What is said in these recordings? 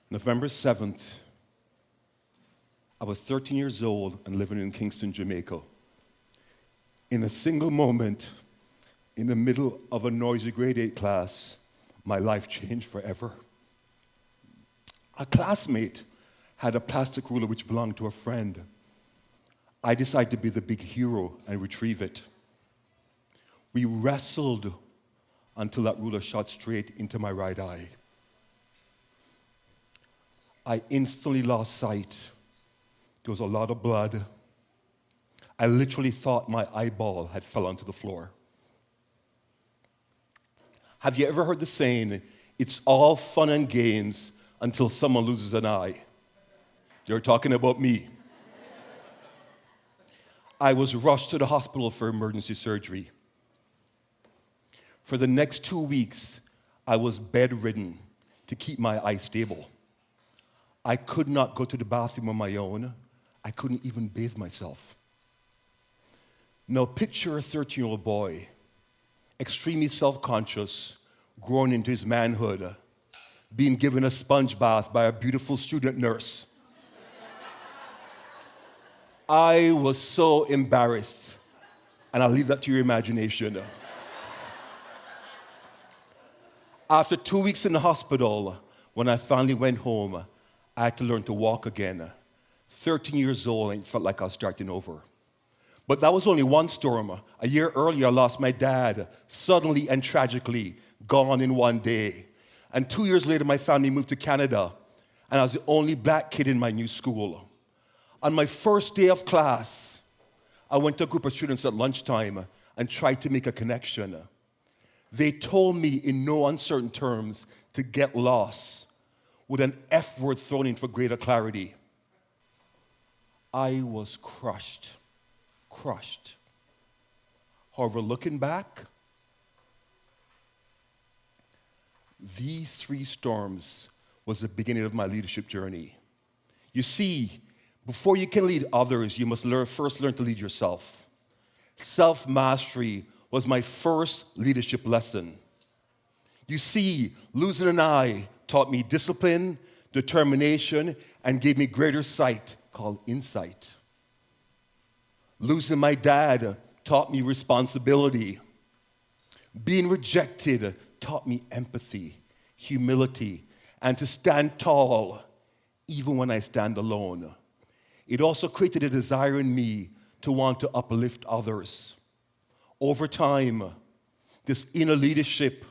November 7th, I was 13 years old and living in Kingston, Jamaica. In a single moment, in the middle of a noisy grade 8 class, my life changed forever. A classmate had a plastic ruler which belonged to a friend. I decided to be the big hero and retrieve it. We wrestled until that ruler shot straight into my right eye. I instantly lost sight. There was a lot of blood. I literally thought my eyeball had fell onto the floor. Have you ever heard the saying, it's all fun and games until someone loses an eye? You're talking about me. I was rushed to the hospital for emergency surgery. For the next 2 weeks, I was bedridden to keep my eye stable. I could not go to the bathroom on my own. I couldn't even bathe myself. Now picture a 13-year-old boy, extremely self-conscious, growing into his manhood, being given a sponge bath by a beautiful student nurse. I was so embarrassed, and I'll leave that to your imagination. After 2 weeks in the hospital, when I finally went home, I had to learn to walk again. 13 years old, and it felt like I was starting over. But that was only one storm. A year earlier, I lost my dad, suddenly and tragically, gone in one day. And 2 years later, my family moved to Canada, and I was the only black kid in my new school. On my first day of class, I went to a group of students at lunchtime and tried to make a connection. They told me in no uncertain terms to get lost, with an F word thrown in for greater clarity. I was crushed. However, looking back, these 3 storms was the beginning of my leadership journey. You see, before you can lead others, you must first learn to lead yourself. Self-mastery was my first leadership lesson. You see, losing an eye taught me discipline, determination, and gave me greater sight, called insight. Losing my dad taught me responsibility. Being rejected taught me empathy, humility, and to stand tall, even when I stand alone. It also created a desire in me to want to uplift others. Over time, this inner leadership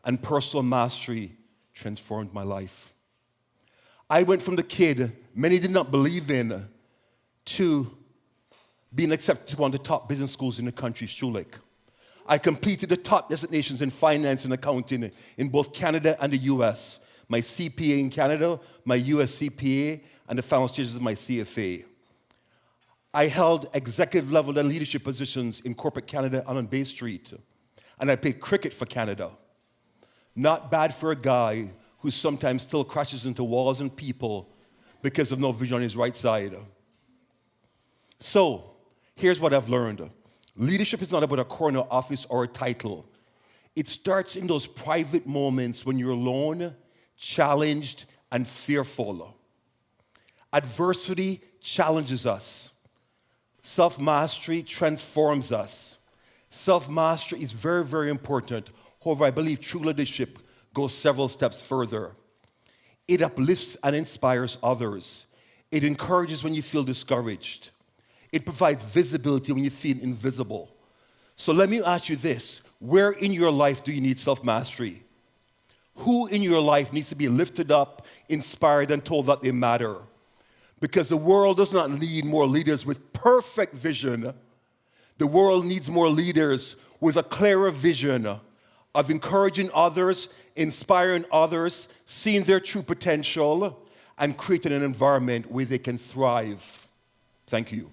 and personal mastery transformed my life. I went from the kid many did not believe in to being accepted to one of the top business schools in the country, Schulich. I completed the top designations in finance and accounting in both Canada and the US. My CPA in Canada, my US CPA, and the final stages of my CFA. I held executive level and leadership positions in corporate Canada and on Bay Street. And I played cricket for Canada. Not bad for a guy who sometimes still crashes into walls and people because of no vision on his right side. So, here's what I've learned. Leadership is not about a corner office or a title. It starts in those private moments when you're alone, challenged, and fearful. Adversity challenges us. Self-mastery transforms us. Self-mastery is very, very important. However, I believe true leadership goes several steps further. It uplifts and inspires others. It encourages when you feel discouraged. It provides visibility when you feel invisible. So let me ask you this. Where in your life do you need self-mastery? Who in your life needs to be lifted up, inspired, and told that they matter? Because the world does not need more leaders with perfect vision. The world needs more leaders with a clearer vision of encouraging others, inspiring others, seeing their true potential, and creating an environment where they can thrive. Thank you.